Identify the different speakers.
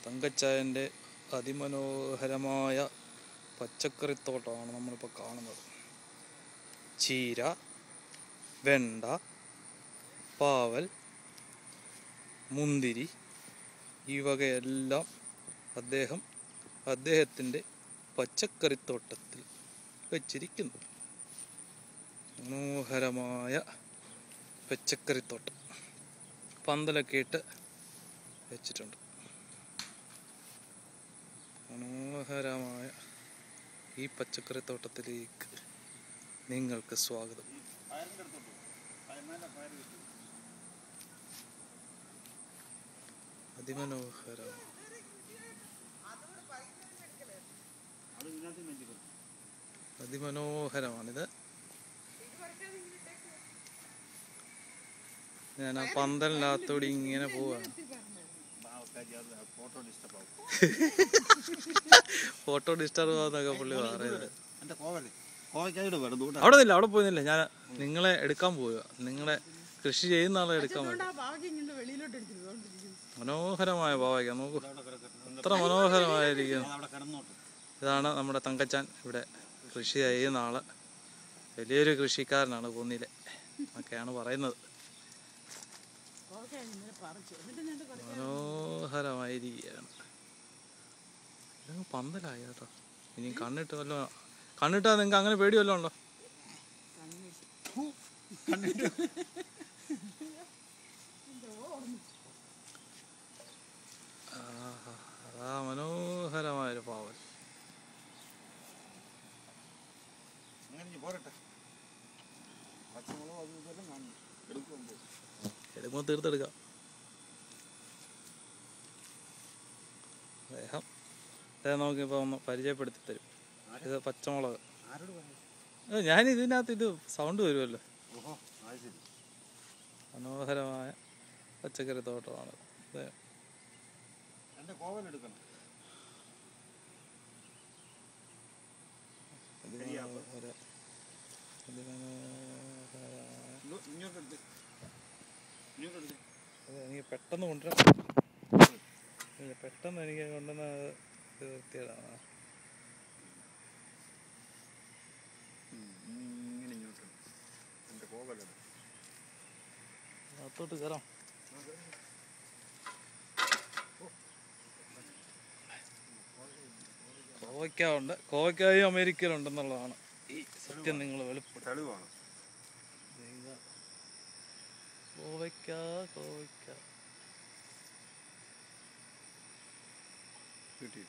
Speaker 1: തങ്കച്ചായൻ്റെ അതിമനോഹരമായ പച്ചക്കറിത്തോട്ടമാണ് നമ്മളിപ്പോൾ കാണുന്നത്. ചീര, വെണ്ട, പാവൽ, മുന്തിരി ഈ വകയെല്ലാം അദ്ദേഹത്തിൻ്റെ പച്ചക്കറിത്തോട്ടത്തിൽ വെച്ചിരിക്കുന്നു. മനോഹരമായ പച്ചക്കറിത്തോട്ടം പന്തലൊക്കെ ഇട്ട് വെച്ചിട്ടുണ്ട്. മനോഹരമായ ഈ പച്ചക്കറിത്തോട്ടത്തിലേക്ക് നിങ്ങൾക്ക് സ്വാഗതം. അതിമനോഹരമാണിത്. ഞാൻ ആ പന്തലിനകത്തോടെ ഇങ്ങനെ പോവാണ്. ഫോട്ടോ ഡിസ്റ്റർബ് ആവുന്നൊക്കെ പുള്ളി പറയുന്നത്. അവിടെ നില്ല, അവിടെ പോയിരുന്നില്ല. ഞാൻ നിങ്ങളെ എടുക്കാൻ പോവുക. നിങ്ങളെ കൃഷി ചെയ്യുന്ന ആളെ എടുക്കാൻ പോവുക. മനോഹരമായ പാവയ്ക്ക നോക്കൂ, എത്ര മനോഹരമായിരിക്കും. ഇതാണ് നമ്മുടെ തങ്കച്ചാൻ. ഇവിടെ കൃഷി ചെയ്യുന്ന ആള് വലിയൊരു കൃഷിക്കാരനാണ് കുന്നിലെ എന്നൊക്കെയാണ് പറയുന്നത്. മനോഹരമായിരിക്കുകയാണ്. പന്തലായി കേട്ടോ. ഇനി കണ്ണിട്ട് നിങ്ങൾക്ക് അങ്ങനെ പേടി വല്ലതും ഉണ്ടോ? അതാ മനോഹരമായൊരു പാവൽ. എടുക്കുമ്പോൾ തീർത്തെടുക്കാം. അദ്ദേഹം നമുക്കിപ്പോൾ ഒന്ന് പരിചയപ്പെടുത്തി തരും. ഇത് പച്ചമുളക്. ഞാൻ ഇതിനകത്ത് ഇത് സൗണ്ട് വരുമല്ലോ. മനോഹരമായ പച്ചക്കറി തോട്ടമാണ്. എനിക്ക് പെട്ടെന്ന് കൊണ്ടുവരാൻ എനിക്ക് കൊണ്ടുവന്ന വൃത്തിയാണ്. അകത്തോട്ട് കയറാം. കോവയ്ക്ക കോവയ്ക്കായും അമേരിക്കയിലുണ്ടെന്നുള്ളതാണ് ഈ സത്യം. നിങ്ങൾ വെളുപ്പാണ്. കോവയ്ക്ക കിട്ടി.